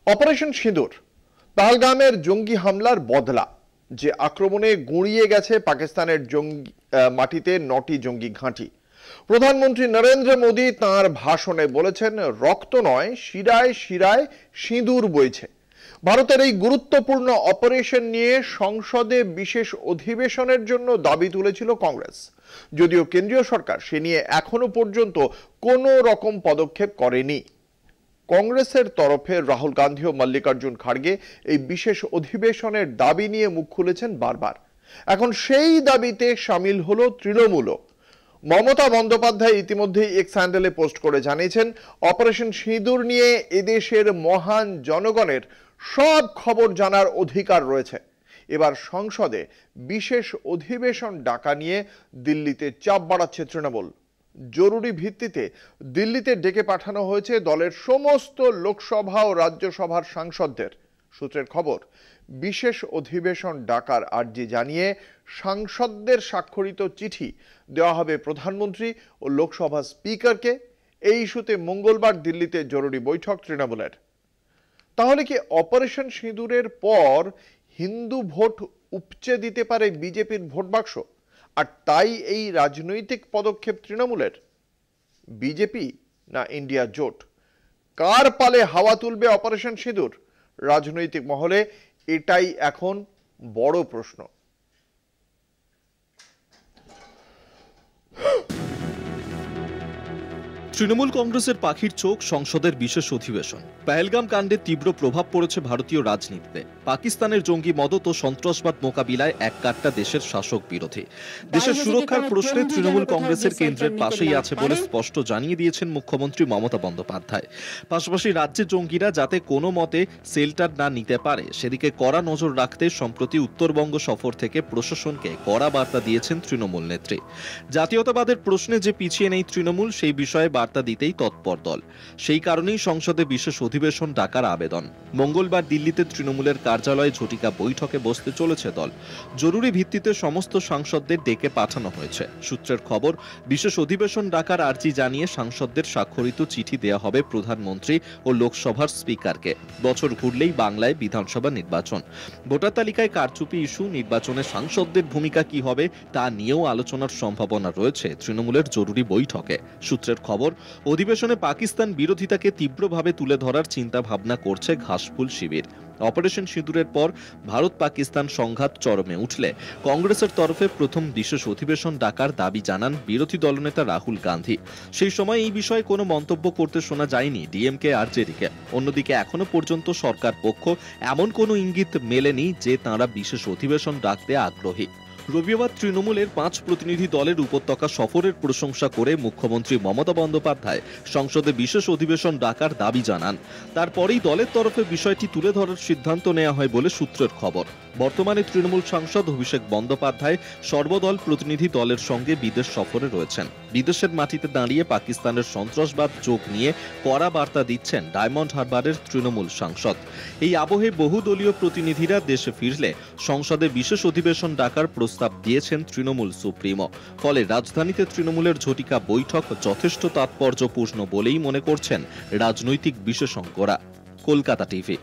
Operation সিঁদুর, পহেলগামের জঙ্গি হামলার বদলা। যে আক্রমণে গুঁড়িয়ে গেছে পাকিস্তানের মাটিতে 9টি জঙ্গি ঘাঁটি। প্রধানমন্ত্রী নরেন্দ্র মোদী তাঁর ভাষণে বলেছেন, রক্ত নয়, শিরায় শিরায় সিঁদুর বইছে। ভারতের এই গুরুত্বপূর্ণ অপারেশন নিয়ে সংসদে বিশেষ অধিবেশনের জন্য দাবি তুলেছিল কংগ্রেস। যদিও কেন্দ্রীয় সরকার সে নিয়ে এখনো পর্যন্ত কোনো রকম পদক্ষেপ করেনি। কংগ্রেসের তরফে রাহুল গান্ধী ও মল্লিকার্জুন খাড়গে এই বিশেষ অধিবেশনের দাবি নিয়ে মুখ খুলেছেন বারবার। এখন সেই দাবিতে সামিল হলো তৃণমূলও। মমতা বন্দ্যোপাধ্যায় ইতিমধ্যেই এক্স হ্যান্ডেলে পোস্ট করে জানিয়েছেন, অপারেশন সিঁদুর নিয়ে এদেশের মহান জনগণের সব খবর জানার অধিকার রয়েছে। এবার সংসদে বিশেষ অধিবেশন ডাকা নিয়ে দিল্লিতে চাপ বাড়াচ্ছে তৃণমূল। জরুরি ভিত্তিতে দিল্লিতে ডেকে পাঠানো হয়েছে দলের সমস্ত লোকসভা ও রাজ্যসভার সাংসদদের। সূত্রের খবর, বিশেষ অধিবেশন ডাকার আর্জি জানিয়ে সাংসদদের স্বাক্ষরিত চিঠি দেওয়া হবে প্রধানমন্ত্রী ও লোকসভা স্পিকারকে। এই ইস্যুতে মঙ্গলবার দিল্লিতে জরুরি বৈঠক তৃণমূলের। তাহলে কি অপারেশন সিঁদুরের পর হিন্দু ভোট উপচে দিতে পারে বিজেপির ভোট বাক্স? আর তাই এই রাজনৈতিক পদক্ষেপ তৃণমূলের? বিজেপি না ইন্ডিয়া জোট? কার পালে হাওয়া তুলবে অপারেশন সিঁদুর? রাজনৈতিক মহলে এটাই এখন বড় প্রশ্ন। তৃণমূল কংগ্রেসের পাখির চোখ সংসদের বিশেষ অধিবেশন। পহেলগাম কাণ্ডে তীব্র প্রভাব পড়েছে ভারতীয় রাজনীতিতে। পাকিস্তানের জঙ্গি মদত ও সন্ত্রাসবাদ মোকাবিলায় এক কাট্টা দেশের শাসক বিরোধী। দেশের সুরক্ষার প্রশ্নে তৃণমূল কংগ্রেসের কেন্দ্রের পাশেই আছে বলে স্পষ্ট জানিয়ে দিয়েছেন মুখ্যমন্ত্রী মমতা বন্দ্যোপাধ্যায়। পাশাপাশি রাজ্যে জঙ্গিরা যাতে কোনো মতে সেল্টার না নিতে পারে সেদিকে কড়া নজর রাখতে সম্প্রতি উত্তরবঙ্গ সফর থেকে প্রশাসনকে কড়া বার্তা দিয়েছেন তৃণমূল নেত্রী। জাতীয়তাবাদের প্রশ্নে যে পিছিয়ে নেই তৃণমূল, সেই বিষয়ে বার্তা দিতেই তৎপর দল। সেই কারণেই সংসদে বিশেষ অধিবেশন ডাকার আবেদন। মঙ্গলবার দিল্লিতে তৃণমূলের কার্যালয়ে ঝটিকা বৈঠকে বসতে চলেছে দল। জরুরি ভিত্তিতে সমস্ত সাংসদদের ডেকে পাঠানো হয়েছে। সূত্রের খবর, বিশেষ অধিবেশন ডাকার আর্জি জানিয়ে সাংসদদের স্বাক্ষরিত চিঠি দেওয়া হবে প্রধানমন্ত্রী ও লোকসভার স্পিকারকে। বছর ঘুরলেই বাংলায় বিধানসভা নির্বাচন। ভোটার তালিকায় কারচুপি ইস্যু, নির্বাচনে সাংসদদের ভূমিকা কি হবে তা নিয়েও আলোচনার সম্ভাবনা রয়েছে তৃণমূলের জরুরি বৈঠকে। সূত্রের খবর, অধিবেশনে পাকিস্তান বিরোধিতাকে তীব্রভাবে তুলে ধরার চিন্তা ভাবনা করছে ঘাসফুল শিবির। অপারেশন সিঁদুরের পর ভারত পাকিস্তান সংঘাত চরমে উঠলে কংগ্রেসের তরফে প্রথম বিশেষ অধিবেশন ডাকার দাবি জানান বিরোধী দলনেতা রাহুল গান্ধী। সেই সময় এই বিষয়ে কোনো মন্তব্য করতে শোনা যায়নি ডিএমকে আর জেডিকে। অন্যদিকে এখনো পর্যন্ত সরকার পক্ষ এমন কোনো ইঙ্গিত মেলেনি যে তাঁরা বিশেষ অধিবেশন ডাকতে আগ্রহী। রবিবার তৃণমূলের 5 প্রতিনিধি দলের উপত্যকা সফরের প্রশংসা করে মুখ্যমন্ত্রী মমতা বন্দ্যোপাধ্যায় সংসদে বিশেষ অধিবেশন ডাকার দাবি জানান। তারপরেই দলের তরফে বিষয়টি তুলে ধরার সিদ্ধান্ত নেওয়া হয় বলে সূত্রের খবর। বর্তমানে তৃণমূল সাংসদ অভিষেক বন্দ্যোপাধ্যায় সর্বদল প্রতিনিধি দলের সঙ্গে বিদেশ সফরে রয়েছেন। বিদেশের মাটিতে দাঁড়িয়ে পাকিস্তানের সন্ত্রাসবাদ যোগ নিয়ে কড়া বার্তা দিচ্ছেন ডায়মন্ড হারবারের তৃণমূল সাংসদ। এই আবহে বহুদলীয় প্রতিনিধিরা দেশে ফিরলে সংসদে বিশেষ অধিবেশন ডাকার প্রস্তাব দিয়েছেন তৃণমূল সুপ্রিমো। ফলে রাজধানীতে তৃণমূলের ঝটিকা বৈঠক যথেষ্ট তাৎপর্যপূর্ণ বলেই মনে করছেন রাজনৈতিক বিশেষজ্ঞরা। কলকাতা টিভি।